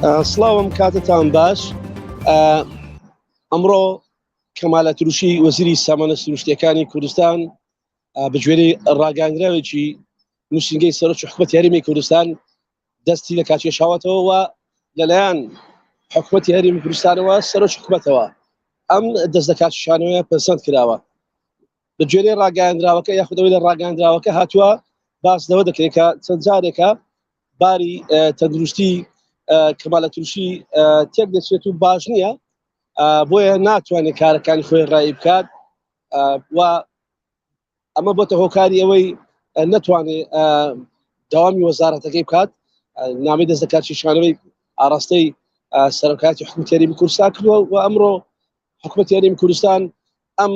سڵاوم کاتتان باش. ئەمڕۆ کەمالە تروشی وەزیری سامانە سروشتیەکانی کوردستان بەگوێرەی ڕاگەاندراوێکی نووسینگەی سەرۆک حکوومەتی هەرێمی کوردستان دەستی لە کاتێشاوەتەوە و لەلایەن حکوومەتی هەرێمی کوردستانەوە سەرۆک حکوومەتەوە ئەم دەست لە کاتێشانەوە پەسەند کراوە. بەگوێرەی ڕاگەاندراوەکە یاخودەوەی لە ڕاگەاندراوەکە هاتووە باس لەوە دەکرێت کە چەند جارێکە باری تەندروستی کەمالە تروشی تێک دەچێت و باش نییە، بۆیە ناتوانێت کارەکانی خۆی ڕایی بکات و ئەمە بۆتە هۆکاری ئەوەی نەتوانێت داوامی وەزارەتەکەی بکات. نامی دەست لە کاتێشانەوەی ئاراستەی سەرۆکایەتی حکوومەتی هەرێمی کوردستان کردووە و ئەمڕۆ حکوومەتی هەرێمی کوردستان ئەم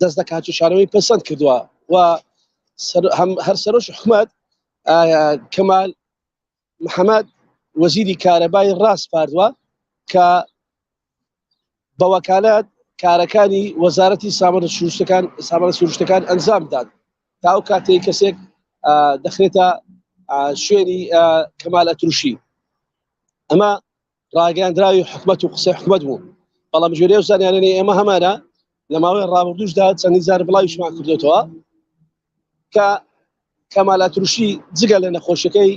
دەست لە کاتێشانەوەی پەسەند کردووە و هەر سەرۆک حکوومەت کەمال محەممەد وەزیری کارەبای ڕاست پاردووە کە بە وەکالەت کارەکانی وەزارەتی سامانە سروشتەکان ئەنجام داد تا ئەو کاتەی کەسێک دەخرێتە شوێنی کەمالە تروشی. ئەمە ڕاگەاندراوی حکوومەت و قسەی حکوومەت بوو، بەڵام ژێرەی و زانیارانەی ئێمە هەمانە لە ماوەی ڕابردووشدا چەندی جار بڵاویشمان کردوێتەوە کە کەمالە تروشی جگە لە نەخۆشیەکەی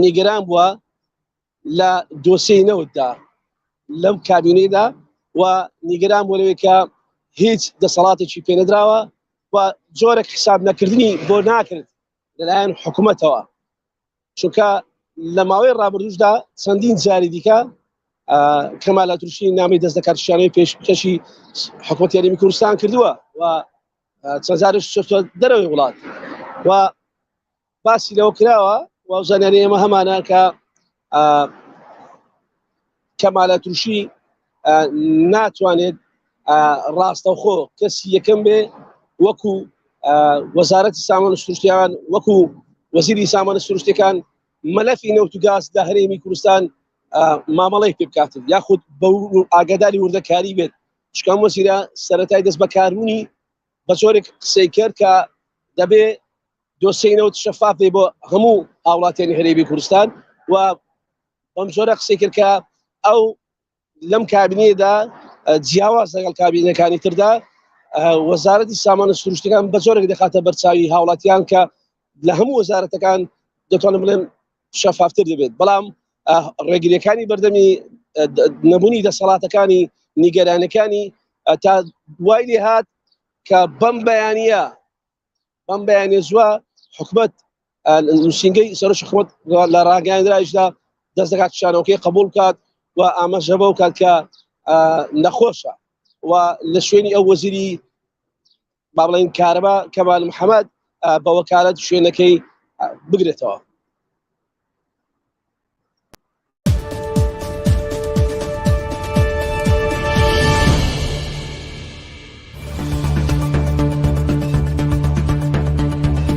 نیگەران بووە لە دۆسیەی نەوتدا لەم کابینەیدا و نیگەران بووە لەوەی کە هیچ دەسەڵاتێکی پێنەدراوە و جۆرێک حساب نەکردنی بۆ ناکرد لەلایەن حکوومەتەوە، چونکە لە ماوەی ڕابردووشدا چەندین جاری دیکە کەمالە تروشی نامی دەست لە کاتێشانەوەی پێشکەشی حکوومەتی هەرێمی کوردستان کردووە و چەند جارش چۆتە دەرەوەی وڵات و باسی لەوە کراوە و زانیاری ئێمە هەمانە کە کەمالە تروشی ناتوانێت ڕاستەوخۆ کەسی یەکەم بێ وەکو وەزارەتی سامانە سروشتیەکان وەکو وەزیری سامانە سروشتیەکان مەلەفی نەوت و گاز لە هەرێمی کوردستان مامەڵەی پێ بکاتن یاخود بە ئاگاداری وردەکاری بێت، چکەم وەزیرە سەرەتای دەست بەکاربوونی بە جۆرێک قسەی کرد کە دەبێ دۆسیەی نەوت شەفاف بێ بۆ هەموو هاوڵاتیانی هەرێمی کوردستان و بەم جۆرە قسەی کرد کە ئەو لەم کابینەیەدا جیاواز لەگەڵ کابینەکانی تردا وەزارەتی سامانە سروشتیەکان بە جۆرێک دەخاتە بەرچاوی هاوڵاتیان کە لە هەموو وەزارەتەکان دەتوانم بڵێم شەفافتر دەبێت، بەڵام ڕێگریەکانی بەردەمی نەبوونی دەسەڵاتەکانی نیگەرانەکانی تا دوای لێ هات کە بەم بەیانیە زووە حکوومەت نووسینگەی سەرۆک حکوومەت لە ڕاگەاندراویشدا دەست لە کاتێشانەوەکەی قبول بکات و ئاماژە بەو کات کە نەخۆشە و لە شوێنی ئەو وەزیری با بڵێن کارەبا کەمال محەممەد بە وەکالەت شوێنەکەی بگرێتەوە.